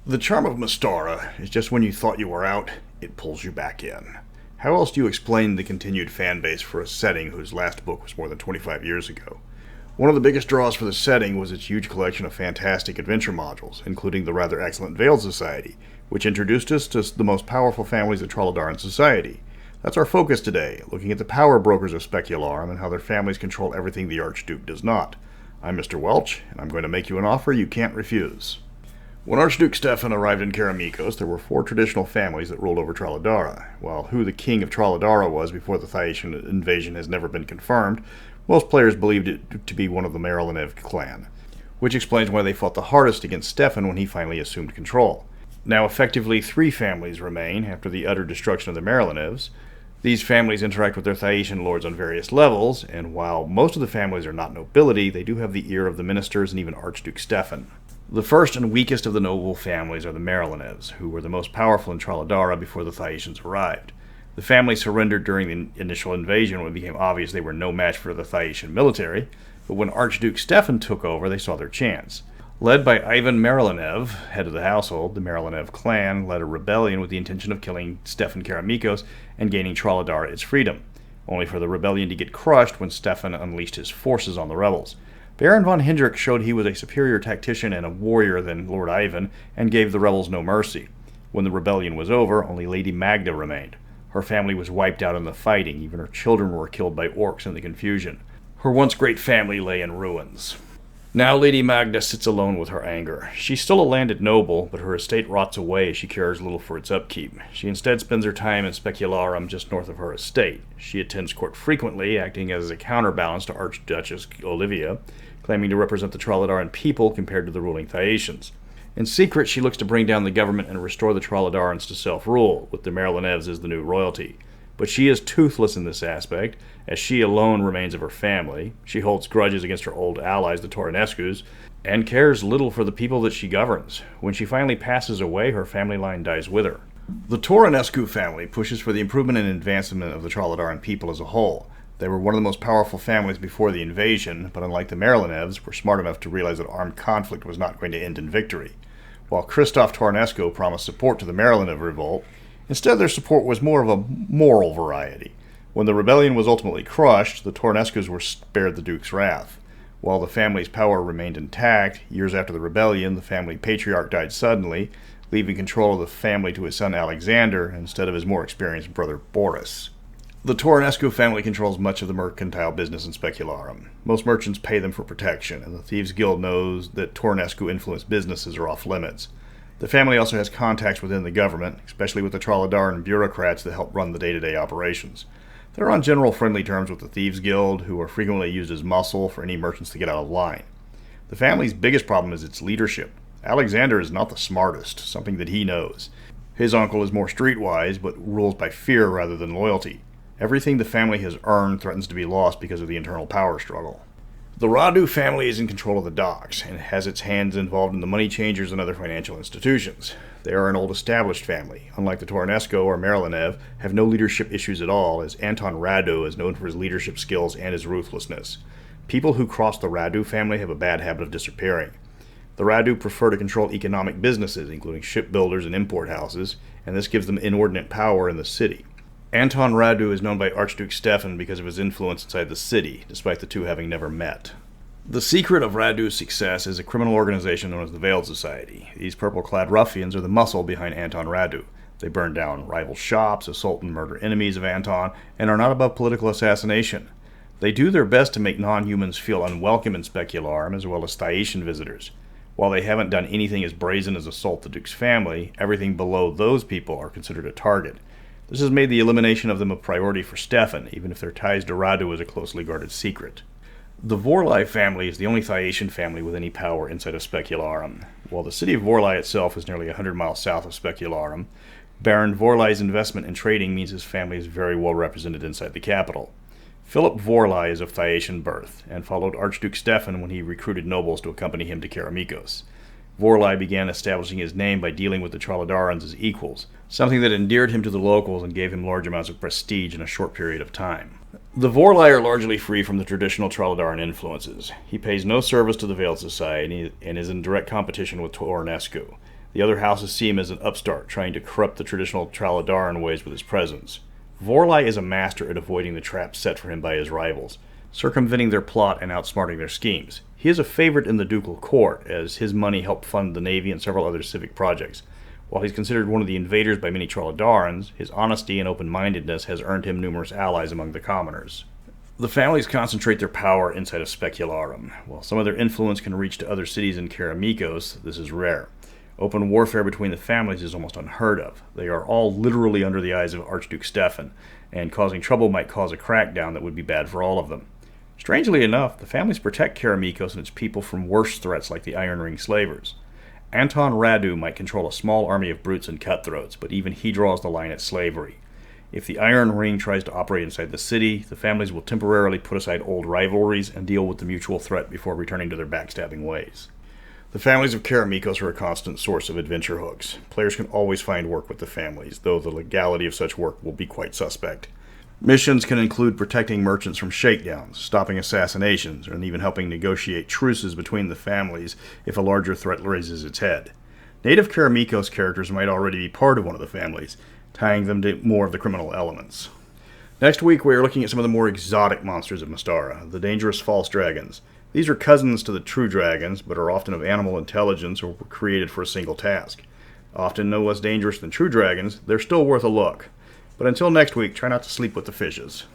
The charm of Mystara is just when you thought you were out, it pulls you back in. How else do you explain the continued fan base for a setting whose last book was more than 25 years ago? One of the biggest draws for the setting was its huge collection of fantastic adventure modules, including the rather excellent Veiled Society, which introduced us to the most powerful families of Trollodaran society. That's our focus today, looking at the power brokers of Specularum and how their families control everything the Archduke does not. I'm Mr. Welch, and I'm going to make you an offer you can't refuse. When Archduke Stefan arrived in Karameikos, there were 4 traditional families that ruled over Trolodara. While who the king of Trolodara was before the Thracian invasion has never been confirmed, most players believed it to be one of the Marilenev clan, which explains why they fought the hardest against Stefan when he finally assumed control. Now effectively 3 families remain after the utter destruction of the Marilenevs. These families interact with their Thracian lords on various levels, and while most of the families are not nobility, they do have the ear of the ministers and even Archduke Stefan. The first and weakest of the noble families are the Marilenevs, who were the most powerful in Trolodara before the Thracians arrived. The family surrendered during the initial invasion when it became obvious they were no match for the Thracian military, but when Archduke Stefan took over, they saw their chance. Led by Ivan Marilenev, head of the household, the Marilenev clan led a rebellion with the intention of killing Stefan Karameikos and gaining Trolodara its freedom, only for the rebellion to get crushed when Stefan unleashed his forces on the rebels. Baron von Hendrik showed he was a superior tactician and a warrior than Lord Ivan, and gave the rebels no mercy. When the rebellion was over, only Lady Magda remained. Her family was wiped out in the fighting, even her children were killed by orcs in the confusion. Her once great family lay in ruins. Now Lady Magda sits alone with her anger. She's still a landed noble, but her estate rots away as she cares little for its upkeep. She instead spends her time in Specularum just north of her estate. She attends court frequently, acting as a counterbalance to Archduchess Olivia, claiming to represent the Trolodaran people compared to the ruling Thracians. In secret, she looks to bring down the government and restore the Trolodarans to self-rule, with the Marilenevs as the new royalty. But she is toothless in this aspect, as she alone remains of her family. She holds grudges against her old allies, the Torinescus, and cares little for the people that she governs. When she finally passes away, her family line dies with her. The Torinescu family pushes for the improvement and advancement of the Trolodaran people as a whole. They were one of the most powerful families before the invasion, but unlike the Marilenevs, were smart enough to realize that armed conflict was not going to end in victory. While Christoph Torinescu promised support to the Marilenev revolt, instead their support was more of a moral variety. When the rebellion was ultimately crushed, the Torinescus were spared the Duke's wrath. While the family's power remained intact, years after the rebellion, the family patriarch died suddenly, leaving control of the family to his son Alexander instead of his more experienced brother Boris. The Torinescu family controls much of the mercantile business in Specularum. Most merchants pay them for protection, and the Thieves' Guild knows that Torinescu-influenced businesses are off limits. The family also has contacts within the government, especially with the Trolodaran bureaucrats that help run the day-to-day operations. They're on general friendly terms with the Thieves' Guild, who are frequently used as muscle for any merchants to get out of line. The family's biggest problem is its leadership. Alexander is not the smartest, something that he knows. His uncle is more streetwise, but rules by fear rather than loyalty. Everything the family has earned threatens to be lost because of the internal power struggle. The Radu family is in control of the docks, and has its hands involved in the money changers and other financial institutions. They are an old established family. Unlike the Torinescu or Marilenev, have no leadership issues at all, as Anton Radu is known for his leadership skills and his ruthlessness. People who cross the Radu family have a bad habit of disappearing. The Radu prefer to control economic businesses, including shipbuilders and import houses, and this gives them inordinate power in the city. Anton Radu is known by Archduke Stefan because of his influence inside the city, despite the two having never met. The secret of Radu's success is a criminal organization known as the Veiled Society. These purple-clad ruffians are the muscle behind Anton Radu. They burn down rival shops, assault and murder enemies of Anton, and are not above political assassination. They do their best to make non-humans feel unwelcome in Specularum, as well as Thracian visitors. While they haven't done anything as brazen as assault the Duke's family, everything below those people are considered a target. This has made the elimination of them a priority for Stefan, even if their ties to Radu is a closely guarded secret. The Vorlai family is the only Thracian family with any power inside of Specularum. While the city of Vorlai itself is nearly 100 miles south of Specularum, Baron Vorlai's investment in trading means his family is very well represented inside the capital. Philip Vorlai is of Thracian birth, and followed Archduke Stefan when he recruited nobles to accompany him to Karameikos. Vorlai began establishing his name by dealing with the Trolodarans as equals, something that endeared him to the locals and gave him large amounts of prestige in a short period of time. The Vorlai are largely free from the traditional Trolodaran influences. He pays no service to the Veiled Society and is in direct competition with Torinescu. The other houses see him as an upstart, trying to corrupt the traditional Traladaran ways with his presence. Vorlai is a master at avoiding the traps set for him by his rivals, circumventing their plot and outsmarting their schemes. He is a favorite in the ducal court, as his money helped fund the navy and several other civic projects. While he's considered one of the invaders by many Traladarans, his honesty and open-mindedness has earned him numerous allies among the commoners. The families concentrate their power inside of Specularum. While some of their influence can reach to other cities in Karameikos, this is rare. Open warfare between the families is almost unheard of. They are all literally under the eyes of Archduke Stefan, and causing trouble might cause a crackdown that would be bad for all of them. Strangely enough, the families protect Karameikos and its people from worse threats like the Iron Ring slavers. Anton Radu might control a small army of brutes and cutthroats, but even he draws the line at slavery. If the Iron Ring tries to operate inside the city, the families will temporarily put aside old rivalries and deal with the mutual threat before returning to their backstabbing ways. The families of Karameikos are a constant source of adventure hooks. Players can always find work with the families, though the legality of such work will be quite suspect. Missions can include protecting merchants from shakedowns, stopping assassinations, and even helping negotiate truces between the families if a larger threat raises its head. Native Karameikos characters might already be part of one of the families, tying them to more of the criminal elements. Next week, we are looking at some of the more exotic monsters of Mystara, the dangerous false dragons. These are cousins to the true dragons, but are often of animal intelligence or were created for a single task. Often no less dangerous than true dragons, they're still worth a look. But until next week, try not to sleep with the fishes.